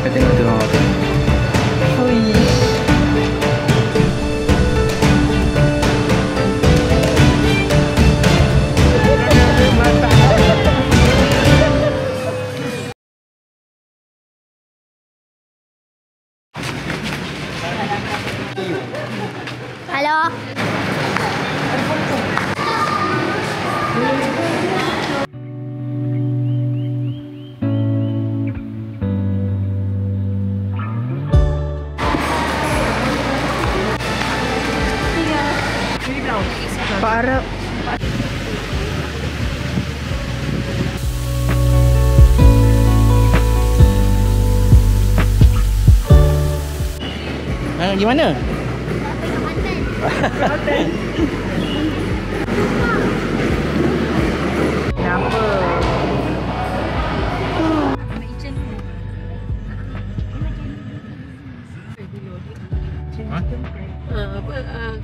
Tengok tu. Halo. Pak Arab. Gimana? Kenapa?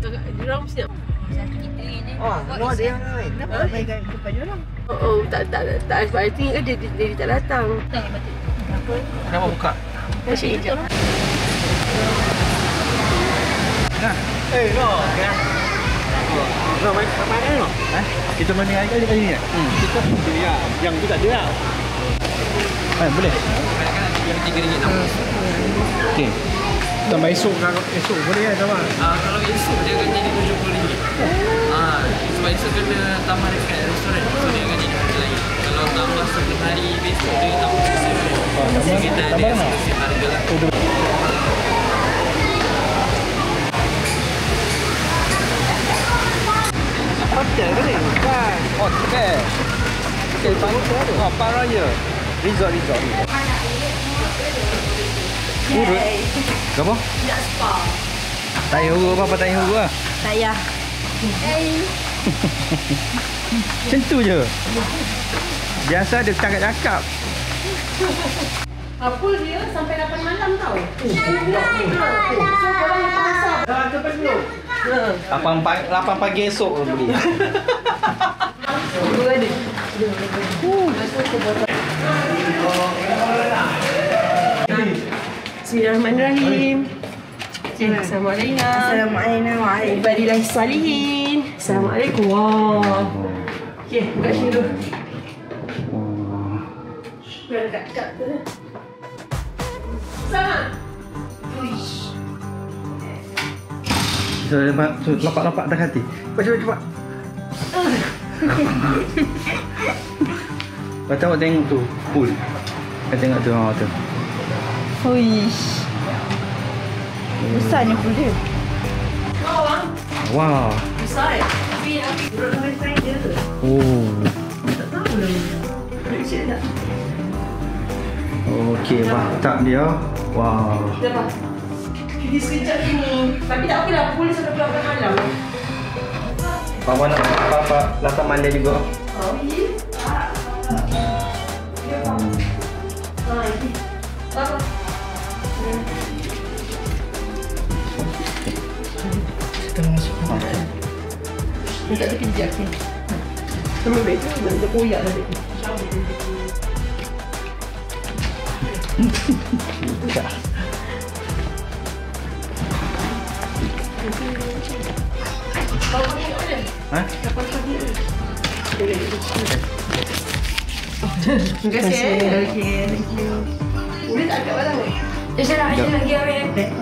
Kakak diorang mesti nak. No dia lain. Kenapa main kat tempat dia orang? Oh, tak sebab I think dia tak datang. Kenapa buka? Masih hijau. Nah, No. No, main no. kita main dengan kali ni. Kita dia. Yang tu tak ada lah. Boleh. Yang RM3.60. Okey. Tambah esok boleh kan sama? Kalau esok dia akan jadi RM70. Sebab esok kena tambah dekat restoran. So dia akan jadi harga lain. Kalau tambah satu hari besok dia tambah RM7. So kita ada sikit harga lah. Hotel ke ni? Bukan. Hotel. Hotel Paraya. Resort. Urut. Apa? Nak spa. Tak payah huruf apa-apa, tak payah huruf lah. Tak payah. Macam tu je. Biasa ada cakap-cakap. Pool dia sampai 8 malam tau. So korang yang pasal. Dah ke penuh. 8 pagi esok pun beli. Dua ada. Bismillahirrahmanirrahim. Assalamualaikum. Assalamualaikum. Ibadillahi salihin. Assalamualaikum. Wah. Okey, buka sini dulu. Biar dekat tu. Sama. Uish. So, lapak-lapak dah hati. Cepat. Lepas tu awak tengok tu, pool. Kita tengok tu, tu. Huish. Besarnya pool dia. Wow. Besar. Tapi duduk sampai side dia tu. Oh. Tak tahu lah. Kecil tak? Okey, bathtub dia. Wow. Dapat. Pergi sekejap sini. Tapi tak apalah, pool sampai 8 malam. Papa nak papa lapan mandai juga. Oh, iya. Kita masuk. Minta tu kejap ni. Sama baik tu, dah koyak tadi. Ha? Terima kasih. Okey, thank you. Boleh tak agak barang ni? Saya nak lagi ambil iPad.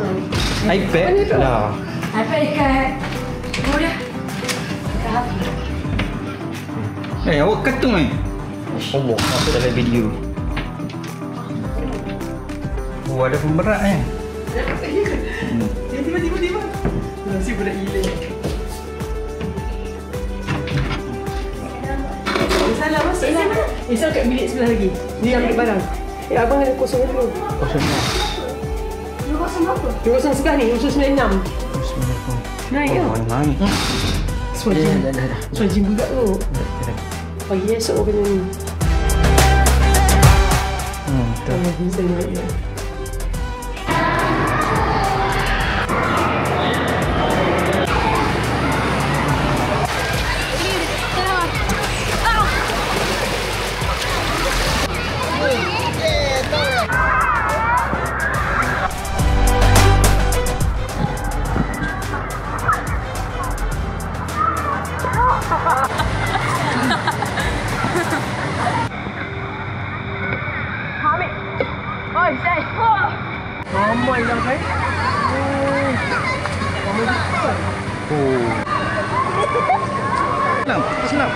iPad lah. iPad dekat mudah. Awak katung Allah, apa dalam video. Oh, ada pemberat Tiba-tiba. Nasi budak gila. Salah masuk sana. Isau kat bilik sebelah lagi. Dia ambil barang. Abang ada kosong dulu. Kosong ni. Kosong berapa? Kosong sebelah ni, kosong 96. Naik ke? Naik. Suajin budak tu. Pagi esok kena ni. Betul. Bisa naik ya. Ramai lah kan? Ramai betul. Senang, senang.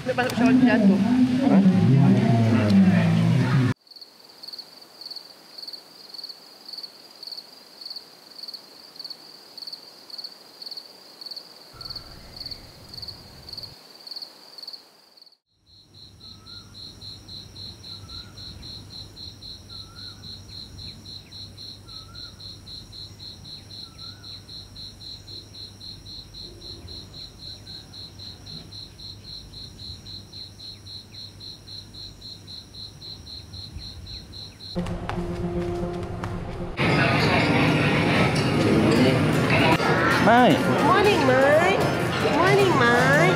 Lepas pesawat jatuh. Mai. Morning, Mai. Morning, Mai.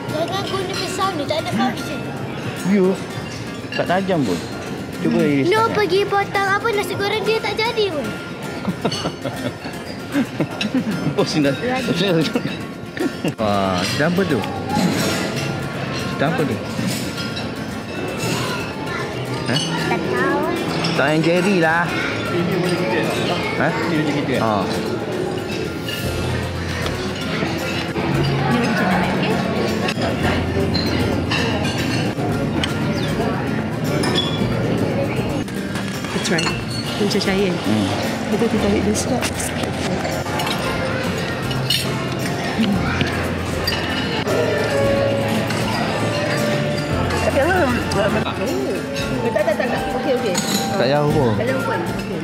Jangan guna pisau ni, tak ada function. You tak tajam pun. Cuba iris. No, pergi potong apa nasi goreng dia tak jadi pun. Pusing dah. Wah, sedap apa tu? Sedap apa tu? Tak tahu. Tak yang Jerry lah. Ini boleh kita. Ha? Ini macam kita. Ha. That's right. Macam saya. Betul kita tarik dia sedap. Tak. Okey. Tak jauh pun. Tak jauh pun. Okey.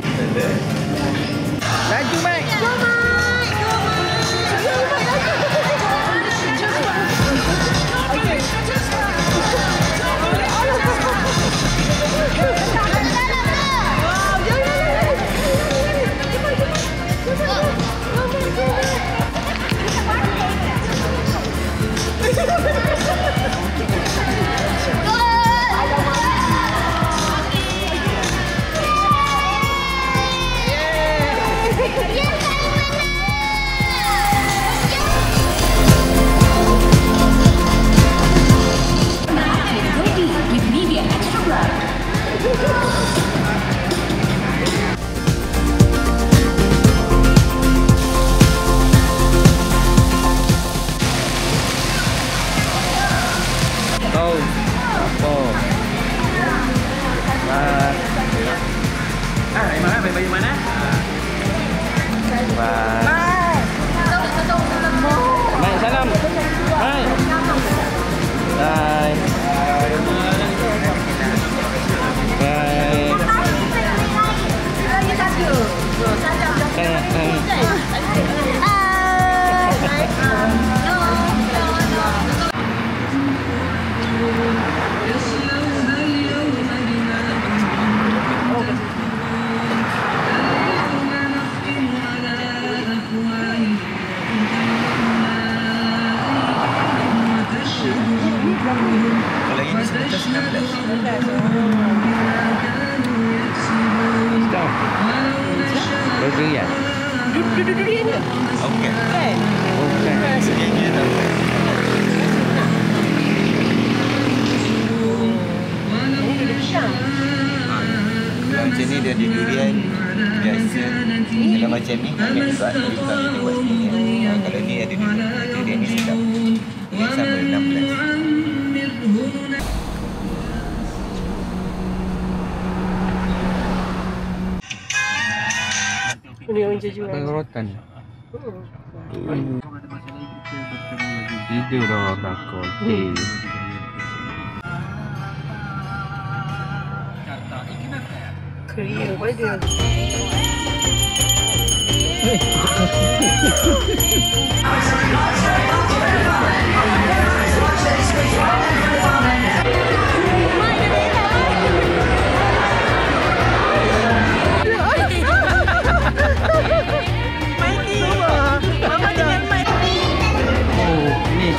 Laju, Mike. Bagi mana? Mai salam. Hai. Hai. Kalau ini sekitar 19. Stop. Durian. Durian je. Okey. Kan? Bukan. Dia tak. Ini dia pisang. Kalau macam ni dia ada durian biasa. Kalau macam ni ambil juga kita buat sini. Kalau ni ada durian ni sedap. Ini sama 16. Ini orang jual. Pengurutan. Tidur dah kakak. Korea apa dia? Oh, ni